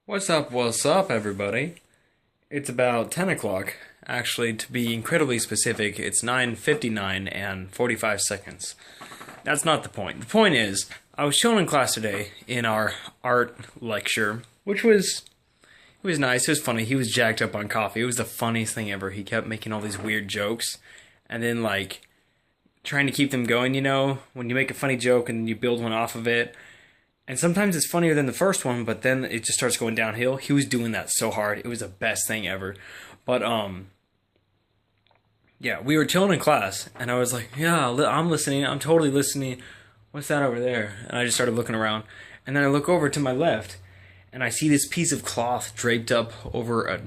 What's up, everybody? It's about 10 o'clock. Actually, to be incredibly specific, it's 9:59 and 45 seconds. That's not the point. The point is, I was chilling in class today in our art lecture, which was nice. It was funny. He was jacked up on coffee. It was the funniest thing ever. He kept making all these weird jokes, and then, trying to keep them going, when you make a funny joke and you build one off of it. And sometimes it's funnier than the first one, but then it just starts going downhill. He was doing that so hard. It was the best thing ever. But, yeah, we were chilling in class, and I was like, yeah, I'm listening. I'm totally listening. What's that over there? And I just started looking around. And then I look over to my left, and I see this piece of cloth draped up over a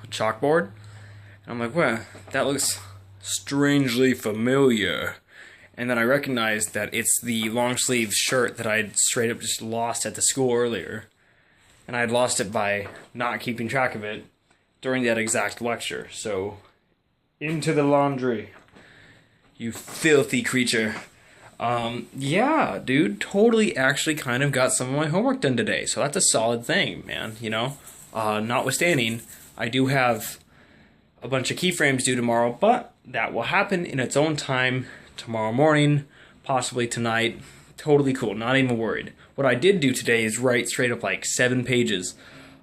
chalkboard. And I'm like, well, that looks strangely familiar. And then I recognized that it's the long sleeve shirt that I'd straight up just lost at the school earlier. And I'd lost it by not keeping track of it during that exact lecture. So, into the laundry, you filthy creature. Yeah, dude, totally actually kind of got some of my homework done today. So that's a solid thing, man, Notwithstanding, I do have a bunch of keyframes due tomorrow, but that will happen in its own time tomorrow morning, possibly tonight. Totally cool, not even worried. What I did do today is write straight up 7 pages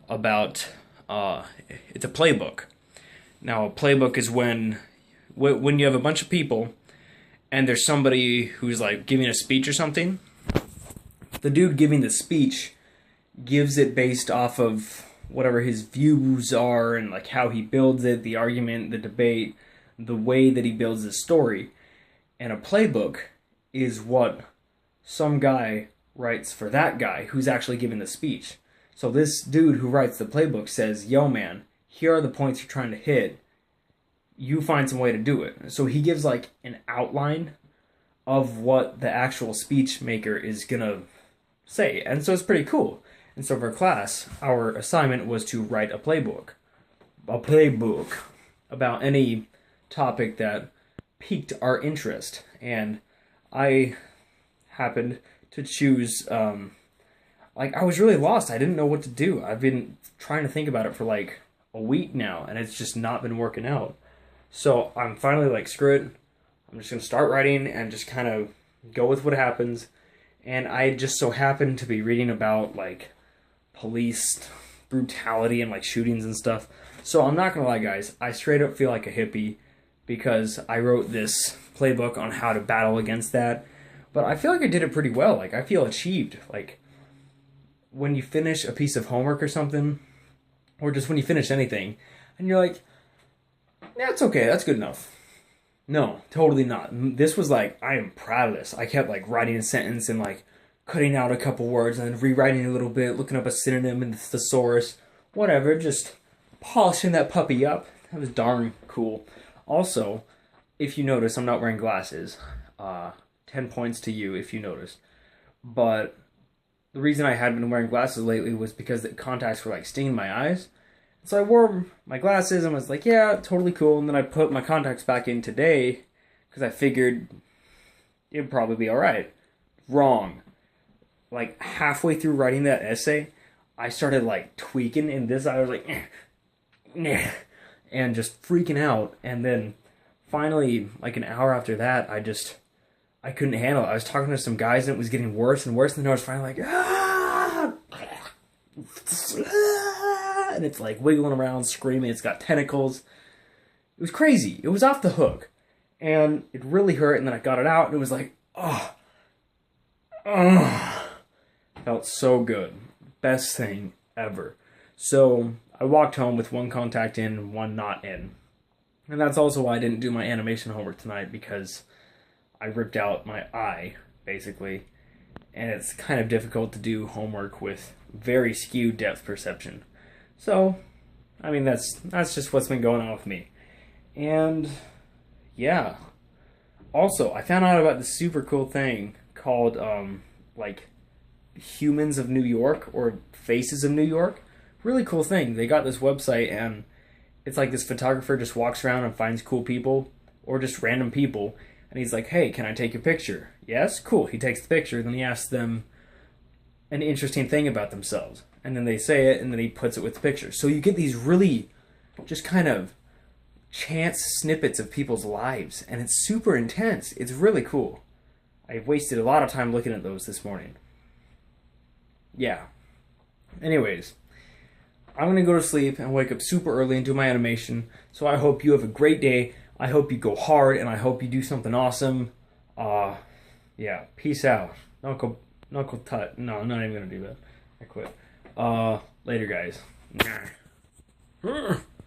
about, it's a playbook. Now, a playbook is when you have a bunch of people and there's somebody who's giving a speech or something. The dude giving the speech gives it based off of whatever his views are and how he builds it, the argument, the debate, the way that he builds his story. And a playbook is what some guy writes for that guy who's actually giving the speech. So this dude who writes the playbook says, yo man, here are the points you're trying to hit. You find some way to do it. So he gives an outline of what the actual speech maker is gonna say. And so it's pretty cool. And so for class, our assignment was to write a playbook. A playbook about any topic that piqued our interest, and I happened to choose, I was really lost. I didn't know what to do. I've been trying to think about it for a week now, and it's just not been working out. So I'm finally screw it. I'm just going to start writing and just kind of go with what happens. And I just so happened to be reading about, police brutality and, shootings and stuff. So I'm not going to lie, guys. I straight up feel like a hippie, because I wrote this playbook on how to battle against that. But I feel like I did it pretty well. I feel achieved. When you finish a piece of homework or something, or just when you finish anything, and you're like, yeah, it's okay, that's good enough. No, totally not. This was I am proud of this. I kept writing a sentence and cutting out a couple words and then rewriting a little bit, looking up a synonym and the thesaurus, whatever, just polishing that puppy up. That was darn cool. Also, if you notice, I'm not wearing glasses. 10 points to you if you noticed. But the reason I hadn't been wearing glasses lately was because the contacts were stinging my eyes. So I wore my glasses and was yeah, totally cool. And then I put my contacts back in today because I figured it'd probably be alright. Wrong. Halfway through writing that essay, I started tweaking in this eye. I was nah. And just freaking out, and then finally, an hour after that, I couldn't handle it. I was talking to some guys, and it was getting worse and worse, and then I was finally ah! And it's wiggling around, screaming, it's got tentacles. It was crazy. It was off the hook, and it really hurt, and then I got it out, and it was felt so good. Best thing ever. So I walked home with one contact in and one not in. And that's also why I didn't do my animation homework tonight, because I ripped out my eye, basically. And it's kind of difficult to do homework with very skewed depth perception. So, that's just what's been going on with me. And, yeah. Also, I found out about this super cool thing called, Humans of New York, or Faces of New York. Really cool thing. They got this website, and it's this photographer just walks around and finds cool people, or just random people, and he's like, hey, can I take your picture? Yes? Cool. He takes the picture, then he asks them an interesting thing about themselves. and then they say it, and then he puts it with the picture. So you get these really just kind of chance snippets of people's lives, and it's super intense. It's really cool. I wasted a lot of time looking at those this morning. Yeah. Anyways, I'm going to go to sleep and wake up super early and do my animation. So I hope you have a great day. I hope you go hard, and I hope you do something awesome. Yeah, peace out. Knuckle tut. No, I'm not even going to do that. I quit. Later, guys.